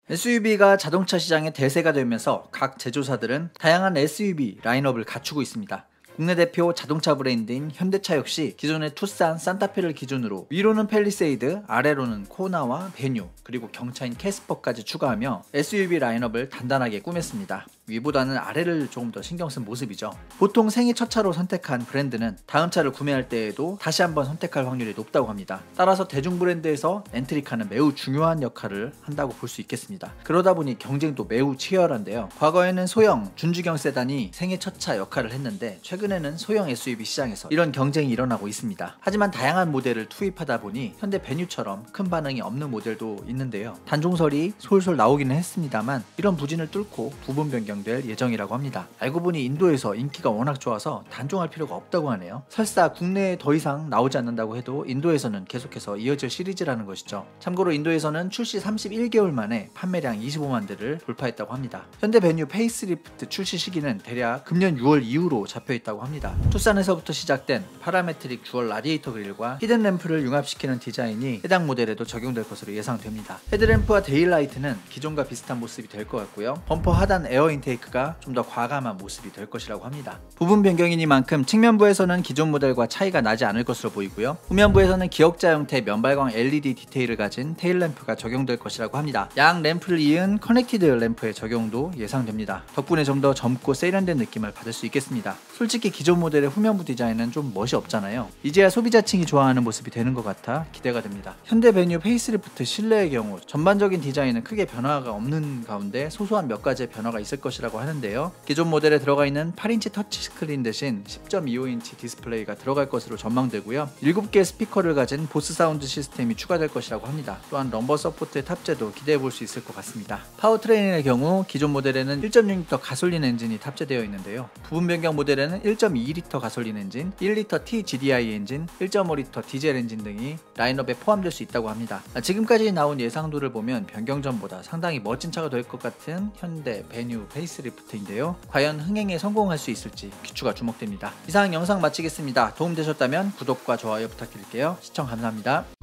SUV가 자동차 시장의 대세가 되면서 각 제조사들은 다양한 SUV 라인업을 갖추고 있습니다. 국내 대표 자동차 브랜드인 현대차 역시 기존의 투싼, 산타페를 기준으로 위로는 팰리세이드, 아래로는 코나와 베뉴, 그리고 경차인 캐스퍼까지 추가하며 SUV 라인업을 단단하게 꾸몄습니다. 위보다는 아래를 조금 더 신경 쓴 모습이죠. 보통 생애 첫 차로 선택한 브랜드는 다음 차를 구매할 때에도 다시 한번 선택할 확률이 높다고 합니다. 따라서 대중 브랜드에서 엔트리카는 매우 중요한 역할을 한다고 볼 수 있겠습니다. 그러다 보니 경쟁도 매우 치열한데요. 과거에는 소형, 준주경 세단이 생애 첫 차 역할을 했는데 최근에는 소형 SUV 시장에서 이런 경쟁이 일어나고 있습니다. 하지만 다양한 모델을 투입하다 보니 현대 베뉴처럼 큰 반응이 없는 모델도 있는데요. 단종설이 솔솔 나오기는 했습니다만 이런 부진을 뚫고 부분 변경 될 예정이라고 합니다. 알고 보니 인도에서 인기가 워낙 좋아서 단종할 필요가 없다고 하네요. 설사 국내에 더 이상 나오지 않는다고 해도 인도에서는 계속해서 이어질 시리즈라는 것이죠. 참고로 인도에서는 출시 31개월 만에 판매량 25만 대를 돌파했다고 합니다. 현대 베뉴 페이스리프트 출시 시기는 대략 금년 6월 이후로 잡혀있다고 합니다. 투싼에서부터 시작된 파라메트릭 주얼 라디에이터 그릴과 히든 램프를 융합시키는 디자인이 해당 모델에도 적용될 것으로 예상됩니다. 헤드램프와 데일라이트는 기존과 비슷한 모습이 될 것 같고요. 범퍼 하단 에어 인테이크가 좀 더 과감한 모습이 될 것이라고 합니다. 부분 변경이니만큼 측면부에서는 기존 모델과 차이가 나지 않을 것으로 보이고요. 후면부에서는 기역자 형태 면발광 LED 디테일을 가진 테일 램프가 적용될 것이라고 합니다. 양 램프를 이은 커넥티드 램프의 적용도 예상됩니다. 덕분에 좀 더 젊고 세련된 느낌을 받을 수 있겠습니다. 솔직히 기존 모델의 후면부 디자인은 좀 멋이 없잖아요. 이제야 소비자층이 좋아하는 모습이 되는 것 같아 기대가 됩니다. 현대 베뉴 페이스리프트 실내의 경우 전반적인 디자인은 크게 변화가 없는 가운데 소소한 몇 가지의 변화가 있을 것이라고 하는데요. 기존 모델에 들어가 있는 8인치 터치 스크린 대신 10.25인치 디스플레이가 들어갈 것으로 전망되고요. 7개의 스피커를 가진 보스 사운드 시스템이 추가될 것이라고 합니다. 또한 럼버 서포트의 탑재도 기대해 볼 수 있을 것 같습니다. 파워트레인의 경우 기존 모델에는 1.6L 가솔린 엔진이 탑재되어 있는데요. 부분 변경 모델에는 1.2L 가솔린 엔진, 1L TGDI 엔진, 1.5L 디젤 엔진 등이 라인업에 포함될 수 있다고 합니다. 지금까지 나온 예상도를 보면 변경 전보다 상당히 멋진 차가 될 것 같은 현대 베뉴 페이스리프트인데요. 과연 흥행에 성공할 수 있을지 귀추가 주목됩니다. 이상 영상 마치겠습니다. 도움되셨다면 구독과 좋아요 부탁드릴게요. 시청 감사합니다.